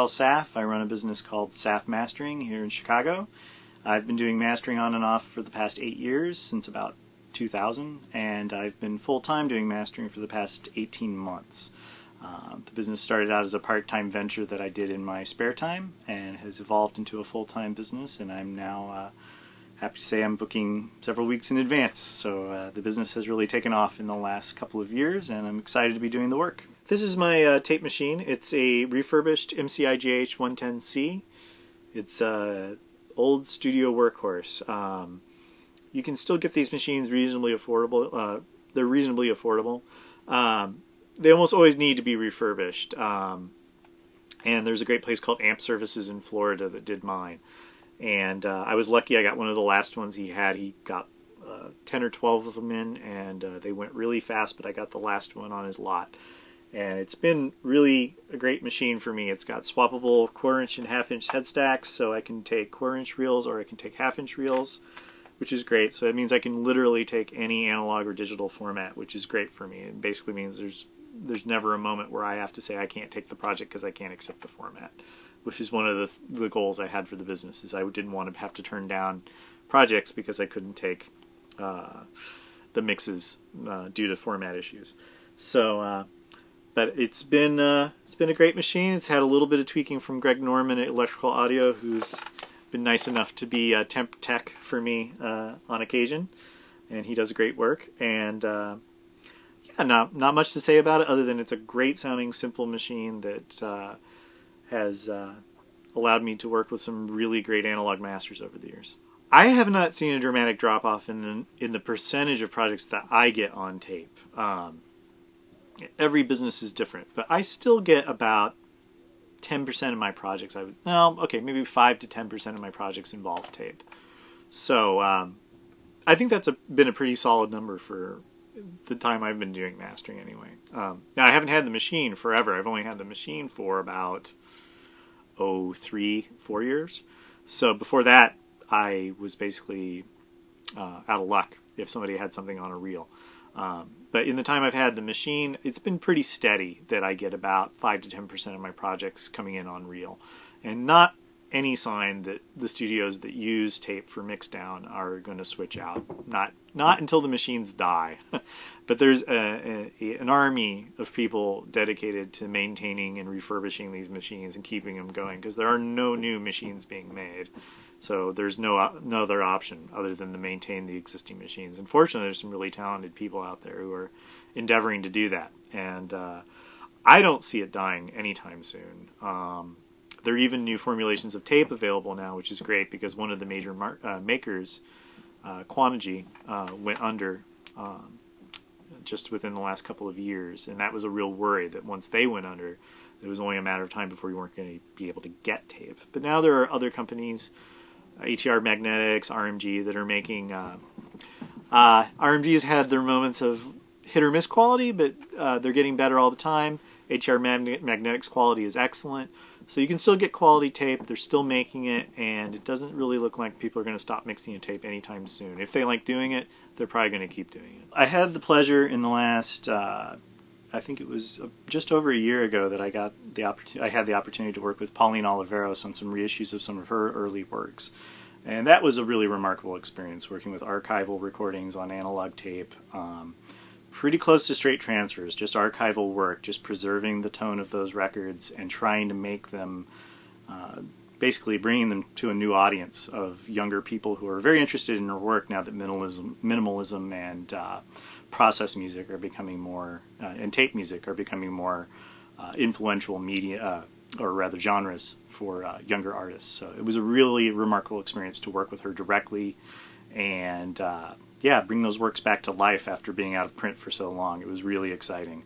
Saff. I run a business called Saff Mastering here in Chicago. I've been doing mastering on and off for the past 8 years, since about 2000, and I've been full-time doing mastering for the past 18 months. The business started out as a part-time venture that I did in my spare time and has evolved into a full-time business, and I'm now happy to say I'm booking several weeks in advance. So the business has really taken off in the last couple of years, and I'm excited to be doing the work. This is my tape machine. It's a refurbished MCI JH110C. It's a old studio workhorse. You can still get these machines reasonably affordable. They're reasonably affordable. They almost always need to be refurbished. And there's a great place called Amp Services in Florida that did mine. And I was lucky I got one of the last ones he had. He got 10 or 12 of them in, and they went really fast, but I got the last one on his lot. And it's been really a great machine for me. It's got swappable 1/4" and 1/2" head stacks, so I can take 1/4" reels or I can take 1/2" reels, which is great. So it means I can literally take any analog or digital format, which is great for me. It basically means there's never a moment where I have to say I can't take the project because I can't accept the format, which is one of the goals I had for the business. Is I didn't want to have to turn down projects because I couldn't take the mixes due to format issues. So. But it's been a great machine. It's had a little bit of tweaking from Greg Norman at Electrical Audio, who's been nice enough to be temp tech for me on occasion, and he does great work. And yeah, not much to say about it other than it's a great sounding, simple machine that has allowed me to work with some really great analog masters over the years. I have not seen a dramatic drop off in the percentage of projects that I get on tape. Every business is different, but I still get about 10% of my projects. Maybe 5 to 10% of my projects involve tape. So I think that's been a pretty solid number for the time I've been doing mastering anyway. Now, I haven't had the machine forever. I've only had the machine for about 3-4 years. So before that, I was basically out of luck if somebody had something on a reel. But in the time I've had the machine, it's been pretty steady that I get about 5 to 10% of my projects coming in on reel. And not any sign that the studios that use tape for mixdown are going to switch out. Not until the machines die. But there's an army of people dedicated to maintaining and refurbishing these machines and keeping them going, because there are no new machines being made. So there's no other option other than to maintain the existing machines. Unfortunately, there's some really talented people out there who are endeavoring to do that. And I don't see it dying anytime soon. There are even new formulations of tape available now, which is great, because one of the major makers, Quantigy, went under just within the last couple of years. And that was a real worry that once they went under, it was only a matter of time before you weren't going to be able to get tape. But now there are other companies, ATR Magnetics, RMG, that are making... RMG has had their moments of hit or miss quality, but they're getting better all the time. ATR Magnetics quality is excellent. So you can still get quality tape. They're still making it, and it doesn't really look like people are going to stop mixing a tape anytime soon. If they like doing it, they're probably going to keep doing it. I had the pleasure in the last... I think it was just over a year ago that I had the opportunity to work with Pauline Oliveros on some reissues of some of her early works. And that was a really remarkable experience, working with archival recordings on analog tape. Pretty close to straight transfers, just archival work, just preserving the tone of those records and trying to make them, basically bringing them to a new audience of younger people who are very interested in her work now that minimalism and process music are becoming more, and tape music are becoming more influential media, or rather genres, for younger artists. So it was a really remarkable experience to work with her directly and, yeah, bring those works back to life after being out of print for so long. It was really exciting.